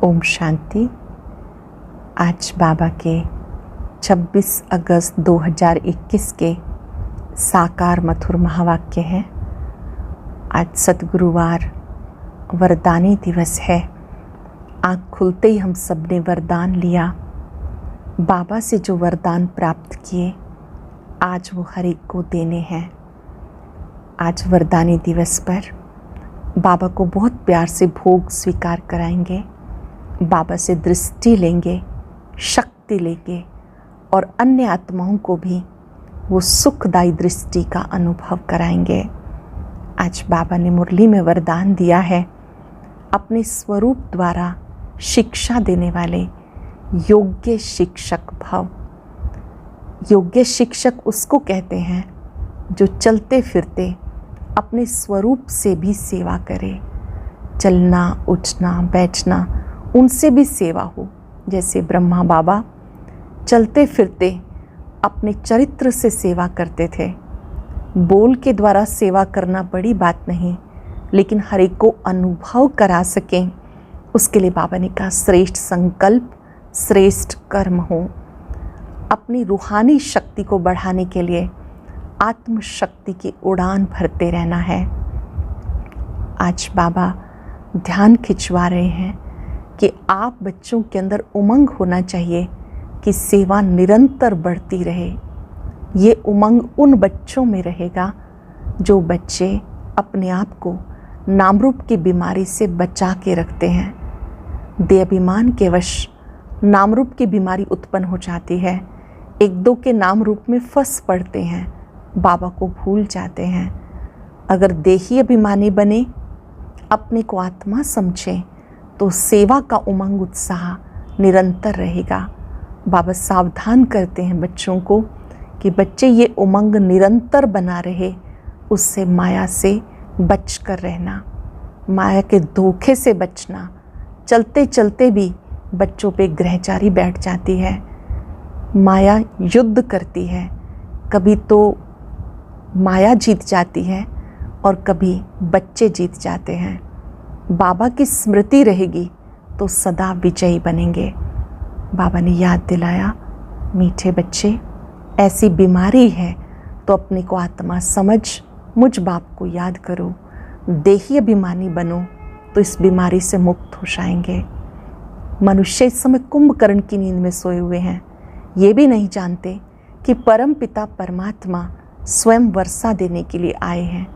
ओम शांति। आज बाबा के 26 अगस्त 2021 के साकार मधुर महावाक्य हैं। आज सद्गुरुवार वरदानी दिवस है। आँख खुलते ही हम सब ने वरदान लिया। बाबा से जो वरदान प्राप्त किए आज वो हर एक को देने हैं। आज वरदानी दिवस पर बाबा को बहुत प्यार से भोग स्वीकार कराएंगे। बाबा से दृष्टि लेंगे, शक्ति लेंगे और अन्य आत्माओं को भी वो सुखदायी दृष्टि का अनुभव कराएंगे। आज बाबा ने मुरली में वरदान दिया है, अपने स्वरूप द्वारा शिक्षा देने वाले योग्य शिक्षक भव। योग्य शिक्षक उसको कहते हैं जो चलते फिरते अपने स्वरूप से भी सेवा करे। चलना, उठना, बैठना उनसे भी सेवा हो। जैसे ब्रह्मा बाबा चलते फिरते अपने चरित्र से सेवा करते थे। बोल के द्वारा सेवा करना बड़ी बात नहीं, लेकिन हर एक को अनुभव करा सकें उसके लिए बाबा ने कहा श्रेष्ठ संकल्प, श्रेष्ठ कर्म हो। अपनी रूहानी शक्ति को बढ़ाने के लिए आत्म शक्ति की उड़ान भरते रहना है। आज बाबा ध्यान खिंचवा रहे हैं कि आप बच्चों के अंदर उमंग होना चाहिए कि सेवा निरंतर बढ़ती रहे। ये उमंग उन बच्चों में रहेगा जो बच्चे अपने आप को नाम रूप की बीमारी से बचा के रखते हैं। देहाभिमान के वश नाम रूप की बीमारी उत्पन्न हो जाती है। एक दो के नाम रूप में फंस पड़ते हैं, बाबा को भूल जाते हैं। अगर देही अभिमानी बने, अपने को आत्मा समझें तो सेवा का उमंग उत्साह निरंतर रहेगा। बाबा सावधान करते हैं बच्चों को कि बच्चे ये उमंग निरंतर बना रहे, उससे माया से बच कर रहना, माया के धोखे से बचना। चलते चलते भी बच्चों पे ग्रहचारी बैठ जाती है। माया युद्ध करती है, कभी तो माया जीत जाती है और कभी बच्चे जीत जाते हैं। बाबा की स्मृति रहेगी तो सदा विजयी बनेंगे। बाबा ने याद दिलाया, मीठे बच्चे ऐसी बीमारी है तो अपने को आत्मा समझ मुझ बाप को याद करो। देही अभिमानी बनो तो इस बीमारी से मुक्त हो जाएंगे। मनुष्य इस समय कुंभकर्ण की नींद में सोए हुए हैं, ये भी नहीं जानते कि परम पिता परमात्मा स्वयं वर्षा देने के लिए आए हैं।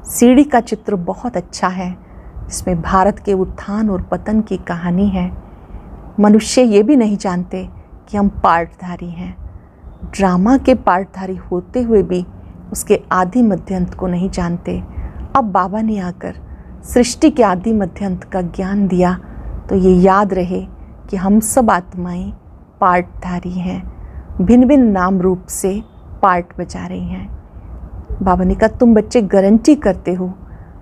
सीढ़ी का चित्र बहुत अच्छा है, इसमें भारत के उत्थान और पतन की कहानी है। मनुष्य ये भी नहीं जानते कि हम पार्टधारी हैं। ड्रामा के पार्टधारी होते हुए भी उसके आदि मध्यांत को नहीं जानते। अब बाबा ने आकर सृष्टि के आदि मध्यांत का ज्ञान दिया तो ये याद रहे कि हम सब आत्माएं पार्टधारी हैं, भिन्न भिन्न नाम रूप से पार्ट बजा रही हैं। बाबा ने कहा तुम बच्चे गारंटी करते हो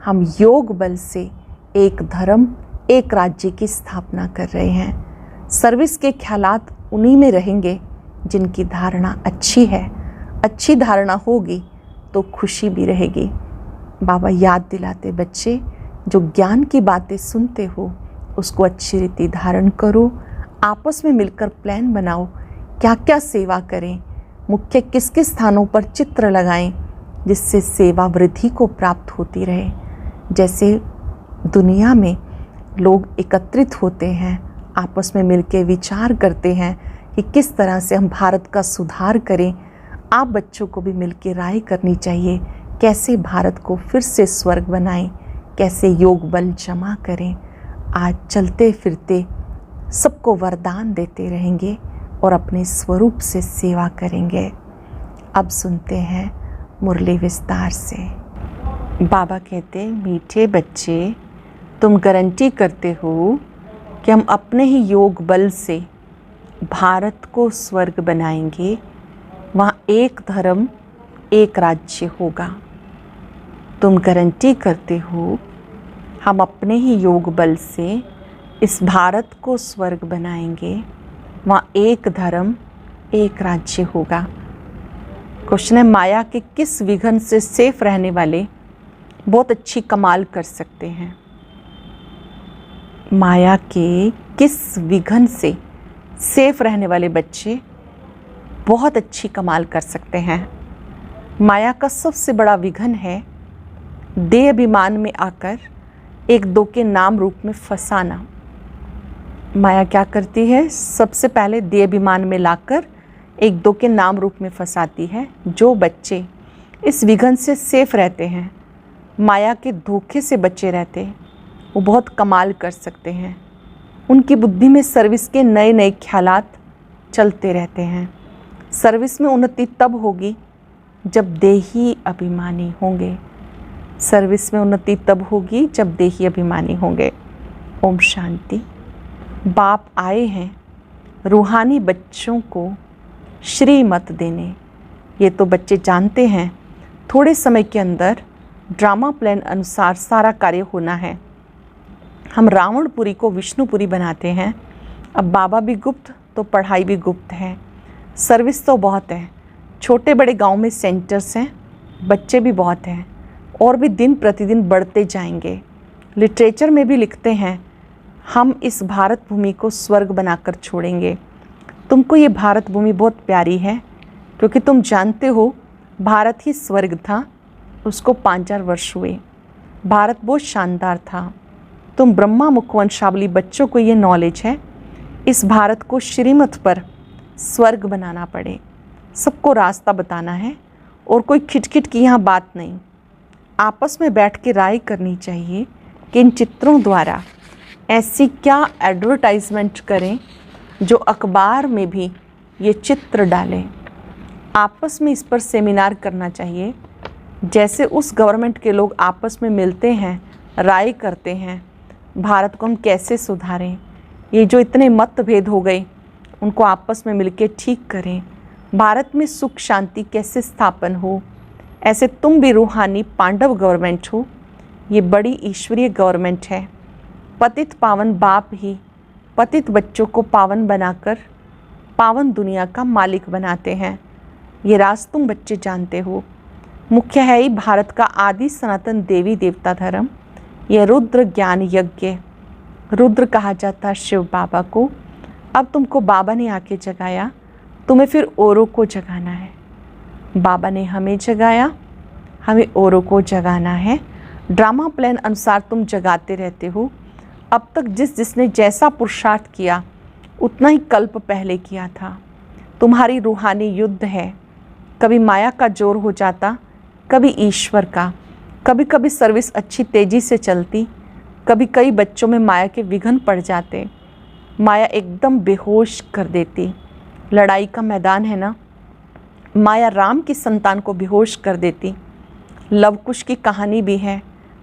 हम योग बल से एक धर्म, एक राज्य की स्थापना कर रहे हैं। सर्विस के ख्यालात उन्हीं में रहेंगे जिनकी धारणा अच्छी है। अच्छी धारणा होगी तो खुशी भी रहेगी। बाबा याद दिलाते बच्चे जो ज्ञान की बातें सुनते हो उसको अच्छी रीति धारण करो। आपस में मिलकर प्लान बनाओ क्या क्या सेवा करें, मुख्य किस किस स्थानों पर चित्र लगाएं जिससे सेवा वृद्धि को प्राप्त होती रहे। जैसे दुनिया में लोग एकत्रित होते हैं, आपस में मिलकर विचार करते हैं कि किस तरह से हम भारत का सुधार करें। आप बच्चों को भी मिलकर राय करनी चाहिए कैसे भारत को फिर से स्वर्ग बनाएं, कैसे योग बल जमा करें। आज चलते फिरते सबको वरदान देते रहेंगे और अपने स्वरूप से सेवा करेंगे। अब सुनते हैं मुरली विस्तार से। बाबा कहते हैं मीठे बच्चे तुम गारंटी करते हो कि हम अपने ही योग बल से भारत को स्वर्ग बनाएंगे। वहाँ एक धर्म, एक राज्य होगा। तुम गारंटी करते हो हम अपने ही योग बल से इस भारत को स्वर्ग बनाएंगे। वहाँ एक धर्म, एक राज्य होगा। क्वेश्चन है माया के किस विघन से सेफ रहने वाले बहुत अच्छी कमाल कर सकते हैं। माया के किस विघन से सेफ रहने वाले बच्चे बहुत अच्छी कमाल कर सकते हैं। माया का सबसे बड़ा विघन है देह अभिमान में आकर एक दो के नाम रूप में फंसाना। माया क्या करती है? सबसे पहले देह अभिमान में लाकर एक दो के नाम रूप में फंसाती है। जो बच्चे इस विघन से सेफ रहते हैं, माया के धोखे से बचे रहते, वो बहुत कमाल कर सकते हैं। उनकी बुद्धि में सर्विस के नए नए ख्यालात चलते रहते हैं। सर्विस में उन्नति तब होगी जब देही अभिमानी होंगे। सर्विस में उन्नति तब होगी जब देही अभिमानी होंगे। ओम शांति। बाप आए हैं रूहानी बच्चों को श्रीमत देने। ये तो बच्चे जानते हैं थोड़े समय के अंदर ड्रामा प्लान अनुसार सारा कार्य होना है। हम रावणपुरी को विष्णुपुरी बनाते हैं। अब बाबा भी गुप्त तो पढ़ाई भी गुप्त है। सर्विस तो बहुत है। छोटे बड़े गांव में सेंटर्स हैं, बच्चे भी बहुत हैं और भी दिन प्रतिदिन बढ़ते जाएंगे। लिटरेचर में भी लिखते हैं हम इस भारत भूमि को स्वर्ग बनाकर छोड़ेंगे। तुमको ये भारत भूमि बहुत प्यारी है क्योंकि तुम जानते हो भारत ही स्वर्ग था। उसको 5,000 वर्ष हुए। भारत बहुत शानदार था। तुम ब्रह्मा मुखवंशावली बच्चों को ये नॉलेज है इस भारत को श्रीमत पर स्वर्ग बनाना पड़े। सबको रास्ता बताना है और कोई खिटखिट की यहाँ बात नहीं। आपस में बैठ के राय करनी चाहिए कि इन चित्रों द्वारा ऐसी क्या एडवर्टाइजमेंट करें जो अखबार में भी ये चित्र डालें। आपस में इस पर सेमिनार करना चाहिए। जैसे उस गवर्नमेंट के लोग आपस में मिलते हैं, राय करते हैं भारत को हम कैसे सुधारें। ये जो इतने मतभेद हो गए उनको आपस में मिलके ठीक करें। भारत में सुख शांति कैसे स्थापन हो। ऐसे तुम भी रूहानी पांडव गवर्नमेंट हो। ये बड़ी ईश्वरीय गवर्नमेंट है। पतित पावन बाप ही पतित बच्चों को पावन बनाकर पावन दुनिया का मालिक बनाते हैं। ये राज तुम बच्चे जानते हो। मुख्य है ही भारत का आदि सनातन देवी देवता धर्म। यह रुद्र ज्ञान यज्ञ। रुद्र कहा जाता शिव बाबा को। अब तुमको बाबा ने आके जगाया, तुम्हें फिर औरों को जगाना है। बाबा ने हमें जगाया, हमें औरों को जगाना है। ड्रामा प्लान अनुसार तुम जगाते रहते हो। अब तक जिसने जैसा पुरुषार्थ किया उतना ही कल्प पहले किया था। तुम्हारी रूहानी युद्ध है। कभी माया का जोर हो जाता, कभी ईश्वर का। कभी कभी सर्विस अच्छी तेज़ी से चलती, कभी कई बच्चों में माया के विघन पड़ जाते। माया एकदम बेहोश कर देती। लड़ाई का मैदान है ना, माया राम की संतान को बेहोश कर देती। लव कुश की कहानी भी है।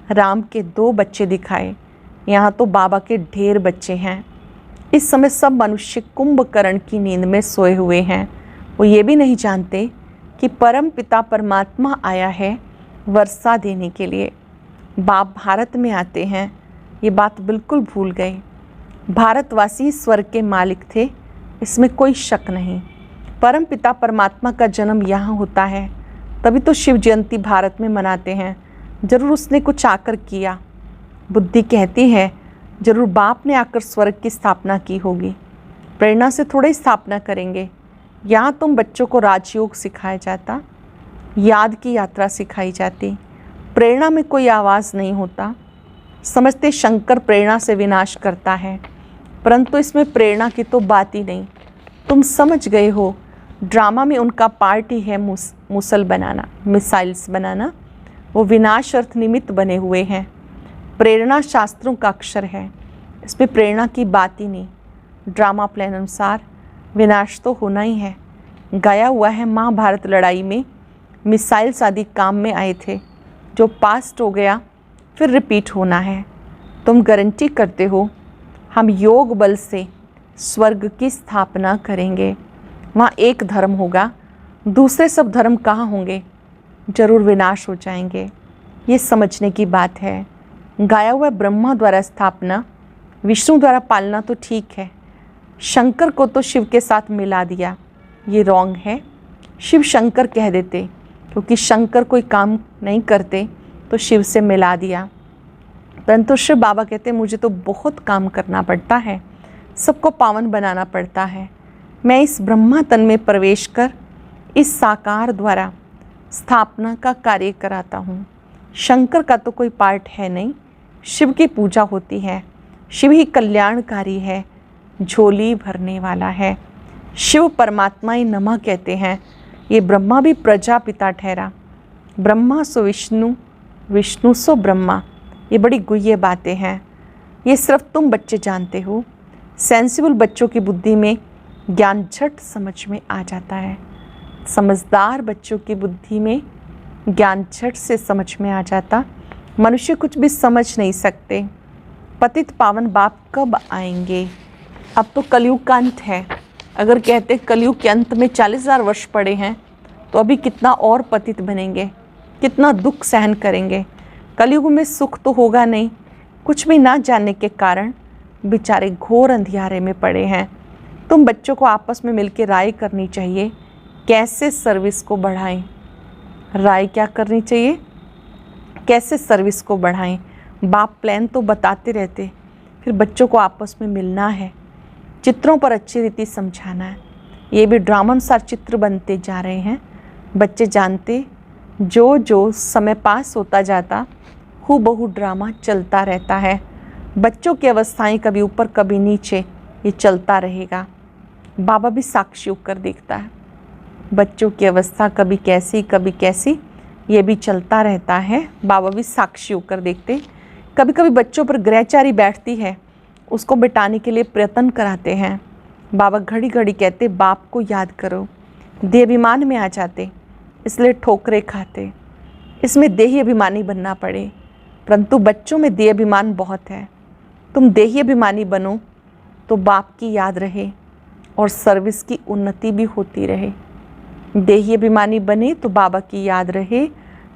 राम के 2 बच्चे दिखाए, यहाँ तो बाबा के ढेर बच्चे हैं। इस समय सब मनुष्य कुंभकर्ण की नींद में सोए हुए हैं। वो ये भी नहीं जानते कि परम पिता परमात्मा आया है वर्षा देने के लिए। बाप भारत में आते हैं, ये बात बिल्कुल भूल गए। भारतवासी स्वर्ग के मालिक थे, इसमें कोई शक नहीं। परम पिता परमात्मा का जन्म यहाँ होता है, तभी तो शिव जयंती भारत में मनाते हैं। जरूर उसने कुछ आकर किया। बुद्धि कहती है जरूर बाप ने आकर स्वर्ग की स्थापना की होगी। प्रेरणा से थोड़ी स्थापना करेंगे। यहाँ तुम बच्चों को राजयोग सिखाया जाता, याद की यात्रा सिखाई जाती। प्रेरणा में कोई आवाज़ नहीं होता। समझते शंकर प्रेरणा से विनाश करता है, परंतु इसमें प्रेरणा की तो बात ही नहीं। तुम समझ गए हो ड्रामा में उनका पार्ट ही है मुसल बनाना, मिसाइल्स बनाना। वो विनाश अर्थ निमित्त बने हुए हैं। प्रेरणा शास्त्रों का अक्षर है, इसमें प्रेरणा की बात ही नहीं। ड्रामा प्लान अनुसार विनाश तो होना ही है। गाया हुआ है महाभारत लड़ाई में मिसाइल्स आदि काम में आए थे, जो पास्ट हो गया फिर रिपीट होना है। तुम गारंटी करते हो हम योग बल से स्वर्ग की स्थापना करेंगे। वहाँ एक धर्म होगा, दूसरे सब धर्म कहाँ होंगे? जरूर विनाश हो जाएंगे। ये समझने की बात है। गाया हुआ ब्रह्मा द्वारा स्थापना, विष्णु द्वारा पालना तो ठीक है। शंकर को तो शिव के साथ मिला दिया, ये रॉन्ग है। शिव शंकर कह देते, क्योंकि शंकर कोई काम नहीं करते तो शिव से मिला दिया। परंतु शिव बाबा कहते हैं मुझे तो बहुत काम करना पड़ता है, सबको पावन बनाना पड़ता है। मैं इस ब्रह्मा तन में प्रवेश कर इस साकार द्वारा स्थापना का कार्य कराता हूँ। शंकर का तो कोई पार्ट है नहीं, शिव की पूजा होती है। शिव ही कल्याणकारी है, झोली भरने वाला है। शिव परमात्मा ही नमः कहते हैं। ये ब्रह्मा भी प्रजापिता ठहरा। ब्रह्मा सो विष्णु, विष्णु सो ब्रह्मा। ये बड़ी गुह्य बातें हैं, ये सिर्फ तुम बच्चे जानते हो। सेंसिबल बच्चों की बुद्धि में ज्ञान झट समझ में आ जाता है। समझदार बच्चों की बुद्धि में ज्ञान झट से समझ में आ जाता। मनुष्य कुछ भी समझ नहीं सकते। पतित पावन बाप कब आएंगे? अब तो कलयुग का अंत है। अगर कहते कलयुग के अंत में 40,000 वर्ष पड़े हैं तो अभी कितना और पतित बनेंगे, कितना दुख सहन करेंगे। कलयुग में सुख तो होगा नहीं। कुछ भी ना जानने के कारण बेचारे घोर अंधियारे में पड़े हैं। तुम बच्चों को आपस में मिलकर राय करनी चाहिए, कैसे सर्विस को बढ़ाएं। राय क्या करनी चाहिए? कैसे सर्विस को बढ़ाएं। बाप प्लान तो बताते रहते, फिर बच्चों को आपस में मिलना है, चित्रों पर अच्छी रीति समझाना है। ये भी ड्रामानुसार चित्र बनते जा रहे हैं। बच्चे जानते जो जो समय पास होता जाता हूबहू ड्रामा चलता रहता है। बच्चों की अवस्थाएं कभी ऊपर कभी नीचे, ये चलता रहेगा। बाबा भी साक्षी होकर देखता है। बच्चों की अवस्था कभी कैसी, ये भी चलता रहता है। बाबा भी साक्षी होकर देखते। कभी कभी बच्चों पर ग्रहचारी बैठती है, उसको बिटाने के लिए प्रयत्न कराते हैं। बाबा घड़ी घड़ी कहते बाप को याद करो। देहाभिमान में आ जाते, इसलिए ठोकरें खाते। इसमें देही अभिमानी बनना पड़े, परंतु बच्चों में देह अभिमान बहुत है। तुम देही अभिमानी बनो तो बाप की याद रहे और सर्विस की उन्नति भी होती रहे। देही अभिमानी बने तो बाबा की याद रहे,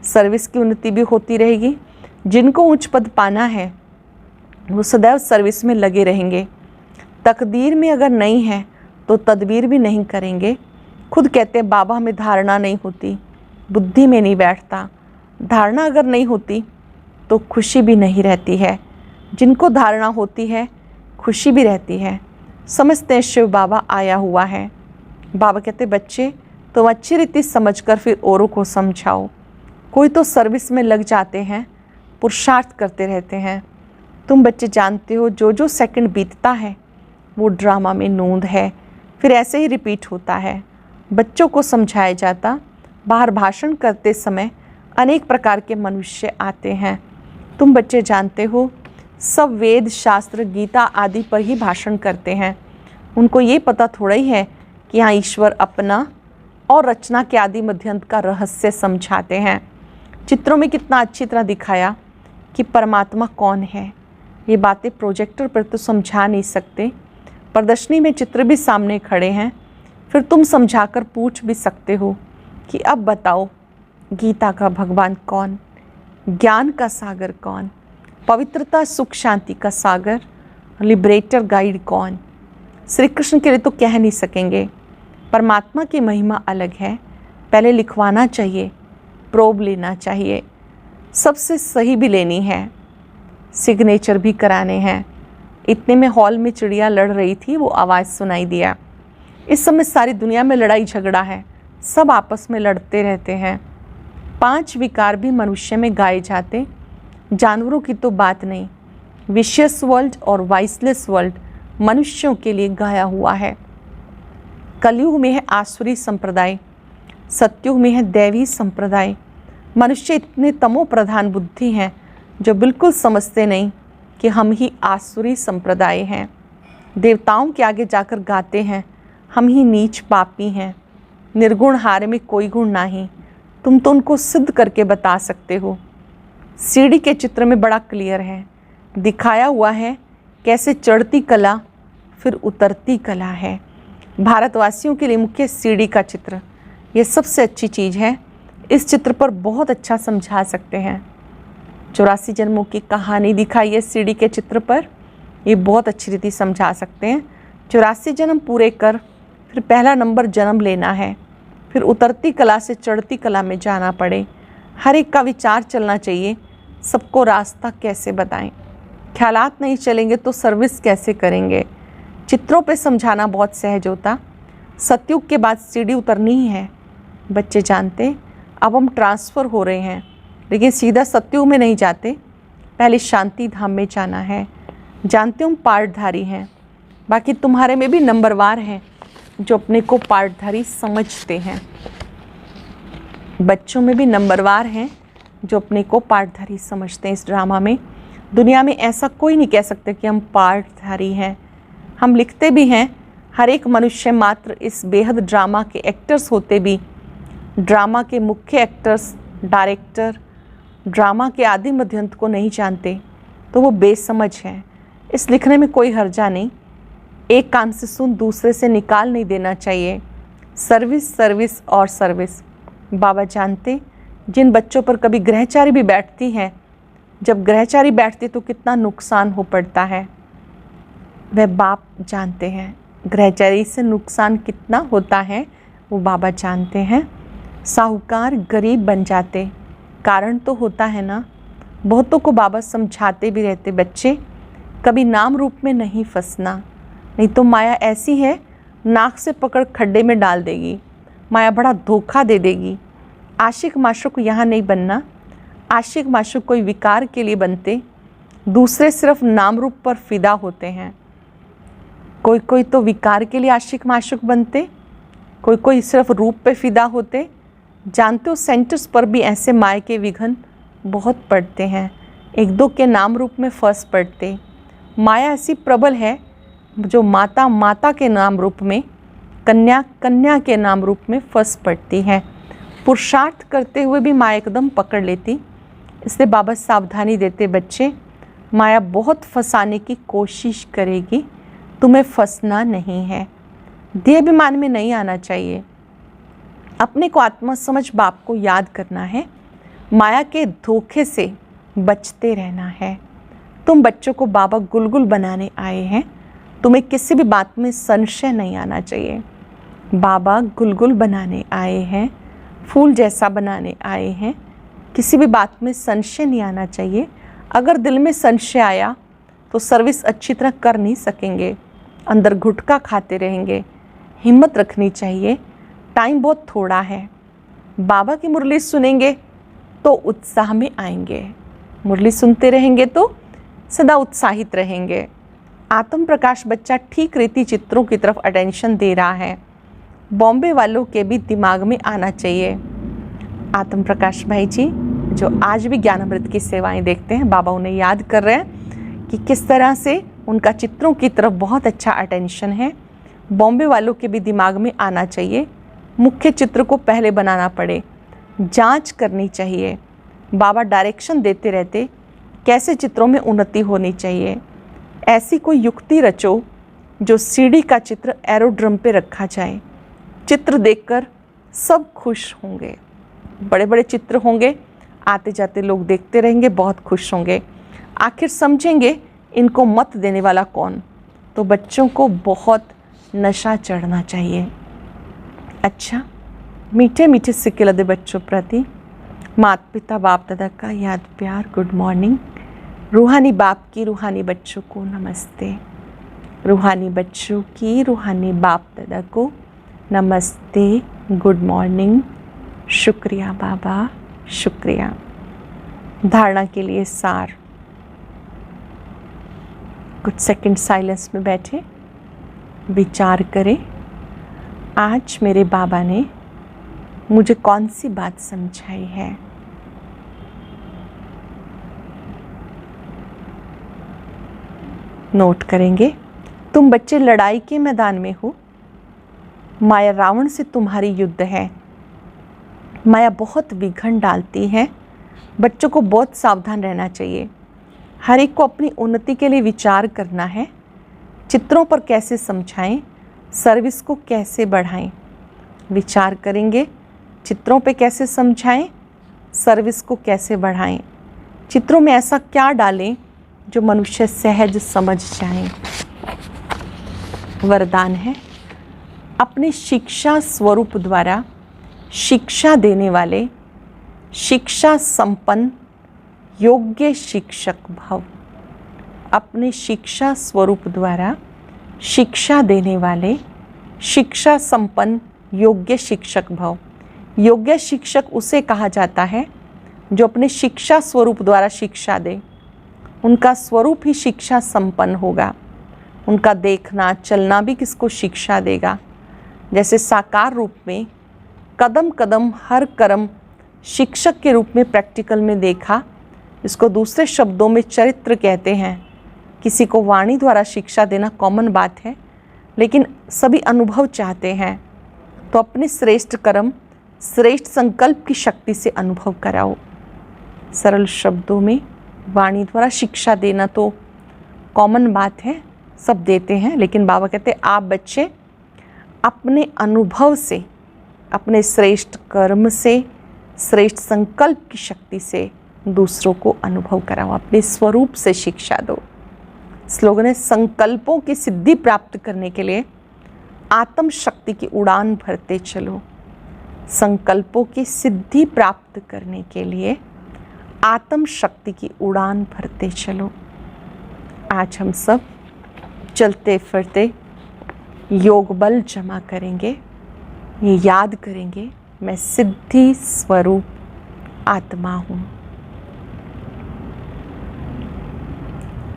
सर्विस की उन्नति भी होती रहेगी। जिनको उच्च पद पाना है वो सदैव सर्विस में लगे रहेंगे। तकदीर में अगर नहीं है तो तदबीर भी नहीं करेंगे। खुद कहते हैं बाबा हमें धारणा नहीं होती, बुद्धि में नहीं बैठता। धारणा अगर नहीं होती तो खुशी भी नहीं रहती है। जिनको धारणा होती है खुशी भी रहती है। समझते हैं शिव बाबा आया हुआ है। बाबा कहते बच्चे तुम अच्छी रीति समझकर फिर औरों को समझाओ। कोई तो सर्विस में लग जाते हैं, पुरुषार्थ करते रहते हैं। तुम बच्चे जानते हो जो जो सेकंड बीतता है वो ड्रामा में नोंद है, फिर ऐसे ही रिपीट होता है। बच्चों को समझाया जाता। बाहर भाषण करते समय अनेक प्रकार के मनुष्य आते हैं। तुम बच्चे जानते हो सब वेद शास्त्र गीता आदि पर ही भाषण करते हैं। उनको ये पता थोड़ा ही है कि यहाँ ईश्वर अपना और रचना के आदि मध्यंत का रहस्य समझाते हैं। चित्रों में कितना अच्छी तरह दिखाया कि परमात्मा कौन है। ये बातें प्रोजेक्टर पर तो समझा नहीं सकते। प्रदर्शनी में चित्र भी सामने खड़े हैं, फिर तुम समझाकर पूछ भी सकते हो कि अब बताओ गीता का भगवान कौन, ज्ञान का सागर कौन, पवित्रता सुख शांति का सागर लिबरेटर गाइड कौन। श्री कृष्ण के लिए तो कह नहीं सकेंगे। परमात्मा की महिमा अलग है। पहले लिखवाना चाहिए, प्रोब लेना चाहिए, सबसे सही भी लेनी है, सिग्नेचर भी कराने हैं। इतने में हॉल में चिड़िया लड़ रही थी, वो आवाज़ सुनाई दिया। इस समय सारी दुनिया में लड़ाई झगड़ा है, सब आपस में लड़ते रहते हैं। 5 विकार भी मनुष्य में गाए जाते, जानवरों की तो बात नहीं। विशियस वर्ल्ड और वाइसलेस वर्ल्ड मनुष्यों के लिए गाया हुआ है। कलयुग में है आसुरी संप्रदाय, सतयुग में है दैवी संप्रदाय। मनुष्य इतने तमो प्रधान बुद्धि हैं जो बिल्कुल समझते नहीं कि हम ही आसुरी संप्रदाय हैं। देवताओं के आगे जाकर गाते हैं हम ही नीच पापी हैं, निर्गुण हारे में कोई गुण नहीं। तुम तो उनको सिद्ध करके बता सकते हो। सीढ़ी के चित्र में बड़ा क्लियर है, दिखाया हुआ है कैसे चढ़ती कला फिर उतरती कला है। भारतवासियों के लिए मुख्य सीढ़ी का चित्र, ये सबसे अच्छी चीज़ है। इस चित्र पर बहुत अच्छा समझा सकते हैं। 84 जन्मों की कहानी दिखाई है सीढ़ी के चित्र पर, ये बहुत अच्छी रीति समझा सकते हैं। 84 जन्म पूरे कर फिर पहला नंबर जन्म लेना है, फिर उतरती कला से चढ़ती कला में जाना पड़े। हर एक का विचार चलना चाहिए, सबको रास्ता कैसे बताएं। ख्यालात नहीं चलेंगे तो सर्विस कैसे करेंगे। चित्रों पे समझाना बहुत सहज होता। सतयुग के बाद सीढ़ी उतरनी ही है। बच्चे जानते अब हम ट्रांसफ़र हो रहे हैं, लेकिन सीधा सतयुग में नहीं जाते, पहले शांति धाम में जाना है। जानते हम पार्टधारी हैं, बाकी तुम्हारे में भी नंबरवार हैं जो अपने को पार्टधारी समझते हैं। बच्चों में भी नंबरवार हैं जो अपने को पार्टधारी समझते हैं। इस ड्रामा में दुनिया में ऐसा कोई नहीं कह सकते कि हम पार्टधारी हैं। हम लिखते भी हैं, हर एक मनुष्य मात्र इस बेहद ड्रामा के एक्टर्स होते भी ड्रामा के मुख्य एक्टर्स, डायरेक्टर, ड्रामा के आदि मध्यंत को नहीं जानते तो वो बेसमझ है। इस लिखने में कोई हर्जा नहीं। एक कान से सुन दूसरे से निकाल नहीं देना चाहिए। सर्विस, सर्विस और सर्विस। बाबा जानते जिन बच्चों पर कभी ग्रहचारी भी बैठती हैं, जब ग्रहचारी बैठती तो कितना नुकसान हो पड़ता है, वह बाप जानते हैं। ग्रहचारी से नुकसान कितना होता है वो बाबा जानते हैं। साहूकार गरीब बन जाते, कारण तो होता है ना। बहुतों को बाबा समझाते भी रहते, बच्चे कभी नाम रूप में नहीं फंसना, नहीं तो माया ऐसी है नाक से पकड़ खड्डे में डाल देगी। माया बड़ा धोखा दे देगी। आशिक माशूक यहाँ नहीं बनना। आशिक माशूक कोई विकार के लिए बनते, दूसरे सिर्फ नाम रूप पर फिदा होते हैं। कोई कोई तो विकार के लिए आशिक माशूक बनते, कोई कोई सिर्फ रूप पे फिदा होते। जानते हो सेंटर्स पर भी ऐसे माया के विघन बहुत पड़ते हैं। एक दो के नाम रूप में फंस पड़ते। माया ऐसी प्रबल है जो माता माता के नाम रूप में, कन्या कन्या के नाम रूप में फंस पड़ती है। पुरुषार्थ करते हुए भी माया एकदम पकड़ लेती। इसलिए बाबा सावधानी देते, बच्चे माया बहुत फंसाने की कोशिश करेगी, तुम्हें फंसना नहीं है। देहाभिमान में नहीं आना चाहिए। अपने को आत्मा समझ बाप को याद करना है। माया के धोखे से बचते रहना है। तुम बच्चों को बाबा गुलगुल बनाने आए हैं, तुम्हें किसी भी बात में संशय नहीं आना चाहिए। बाबा गुलगुल बनाने आए हैं, फूल जैसा बनाने आए हैं, किसी भी बात में संशय नहीं आना चाहिए। अगर दिल में संशय आया तो सर्विस अच्छी तरह कर नहीं सकेंगे, अंदर गुटखा खाते रहेंगे। हिम्मत रखनी चाहिए, टाइम बहुत थोड़ा है। बाबा की मुरली सुनेंगे तो उत्साह में आएंगे, मुरली सुनते रहेंगे तो सदा उत्साहित रहेंगे। आत्म प्रकाश बच्चा ठीक रीति चित्रों की तरफ अटेंशन दे रहा है। बॉम्बे वालों के भी दिमाग में आना चाहिए। आत्म प्रकाश भाई जी जो आज भी ज्ञानामृत की सेवाएं देखते हैं, बाबा उन्हें याद कर रहे हैं कि किस तरह से उनका चित्रों की तरफ बहुत अच्छा अटेंशन है। बॉम्बे वालों के भी दिमाग में आना चाहिए। मुख्य चित्र को पहले बनाना पड़े, जांच करनी चाहिए। बाबा डायरेक्शन देते रहते कैसे चित्रों में उन्नति होनी चाहिए। ऐसी कोई युक्ति रचो जो सीढ़ी का चित्र एरोड्रम पे रखा जाए। चित्र देखकर सब खुश होंगे। बड़े बड़े चित्र होंगे, आते जाते लोग देखते रहेंगे, बहुत खुश होंगे। आखिर समझेंगे इनको मत देने वाला कौन। तो बच्चों को बहुत नशा चढ़ना चाहिए। अच्छा, मीठे मीठे सिक्के लदे बच्चों प्रति माता पिता बाप दादा का याद प्यार, गुड मॉर्निंग। रूहानी बाप की रूहानी बच्चों को नमस्ते। रूहानी बच्चों की रूहानी बाप दादा को नमस्ते, गुड मॉर्निंग। शुक्रिया बाबा, शुक्रिया। धारणा के लिए सार, कुछ सेकंड साइलेंस में बैठे विचार करें। आज मेरे बाबा ने मुझे कौन सी बात समझाई है। नोट करेंगे। तुम बच्चे लड़ाई के मैदान में हो। माया रावण से तुम्हारी युद्ध है। माया बहुत विघन डालती है। बच्चों को बहुत सावधान रहना चाहिए। हर एक को अपनी उन्नति के लिए विचार करना है। चित्रों पर कैसे समझाएं, सर्विस को कैसे बढ़ाएं। विचार करेंगे चित्रों पे कैसे समझाएं, सर्विस को कैसे बढ़ाएं। चित्रों में ऐसा क्या डालें जो मनुष्य सहज समझ जाएं। वरदान है, अपने शिक्षा स्वरूप द्वारा शिक्षा देने वाले शिक्षा संपन्न योग्य शिक्षक भव। अपने शिक्षा स्वरूप द्वारा शिक्षा देने वाले शिक्षा संपन्न योग्य शिक्षक भव। योग्य शिक्षक उसे कहा जाता है जो अपने शिक्षा स्वरूप द्वारा शिक्षा दे। उनका स्वरूप ही शिक्षा संपन्न होगा। उनका देखना चलना भी किसको शिक्षा देगा। जैसे साकार रूप में कदम कदम हर कर्म शिक्षक के रूप में प्रैक्टिकल में देखा, इसको दूसरे शब्दों में चरित्र कहते हैं। किसी को वाणी द्वारा शिक्षा देना कॉमन बात है, लेकिन सभी अनुभव चाहते हैं, तो अपने श्रेष्ठ कर्म श्रेष्ठ संकल्प की शक्ति से अनुभव कराओ। सरल शब्दों में वाणी द्वारा शिक्षा देना तो कॉमन बात है, सब देते हैं, लेकिन बाबा कहते हैं आप बच्चे अपने अनुभव से, अपने श्रेष्ठ कर्म से, श्रेष्ठ संकल्प की शक्ति से दूसरों को अनुभव कराओ, अपने स्वरूप से शिक्षा दो। स्लोगन है संकल्पों की सिद्धि प्राप्त करने के लिए आत्म शक्ति की उड़ान भरते चलो। संकल्पों की सिद्धि प्राप्त करने के लिए आत्म शक्ति की उड़ान भरते चलो। आज हम सब चलते फिरते योग बल जमा करेंगे, ये याद करेंगे मैं सिद्धि स्वरूप आत्मा हूँ।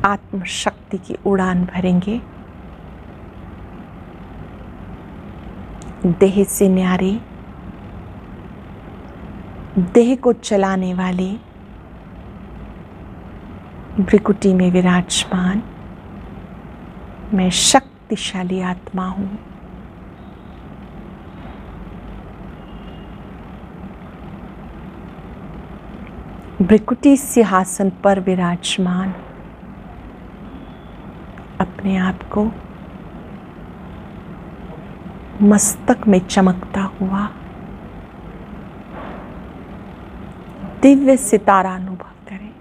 आत्म शक्ति की उड़ान भरेंगे। देह से न्यारी, देह को चलाने वाली, भ्रिकुटी में विराजमान मैं शक्तिशाली आत्मा हूँ। भ्रिकुटी सिंहासन पर विराजमान अपने आप को मस्तक में चमकता हुआ दिव्य सितारा अनुभव करें।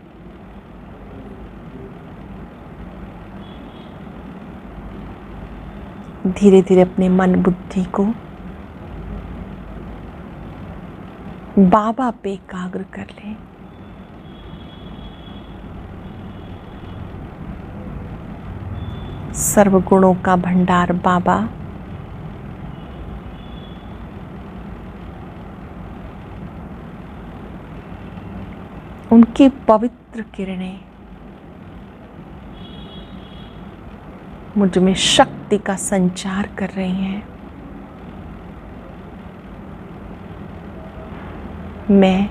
धीरे धीरे अपने मन बुद्धि को बाबा पे एकाग्र कर लें। सर्वगुणों का भंडार बाबा उनकी पवित्र किरणें मुझ में शक्ति का संचार कर रही हैं। मैं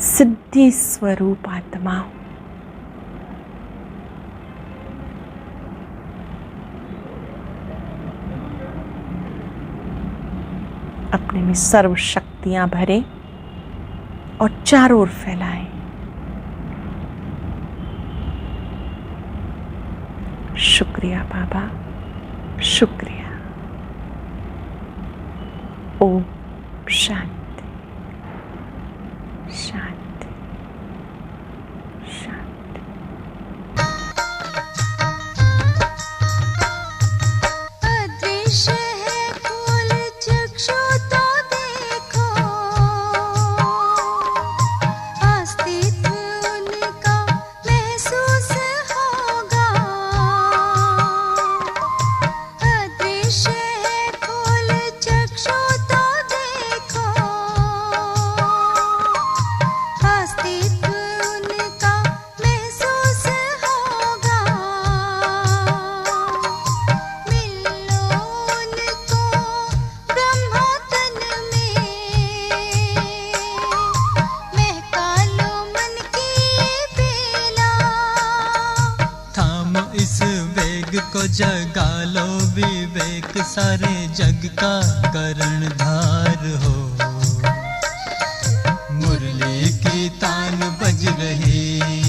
सिद्धि स्वरूप आत्मा हूँ। अपने में सर्व शक्तियां भरे और चारों ओर फैलाएं। शुक्रिया बाबा, शुक्रिया। ओम शांति शांति शांति। अदृश्य है फूल चक्षु तो देखो, अस्तित्व उनका महसूस होगा। अदृश्य है फूल चक्षु तो देखो, अस्तित्व उनका महसूस होगा। मिलो उनको ब्रह्मोतन में, महका लो मन की बेला। थाम इस वेग को जगा लो विवेक, सारे जग का कर्णधार हो। मुरली की तान बज रही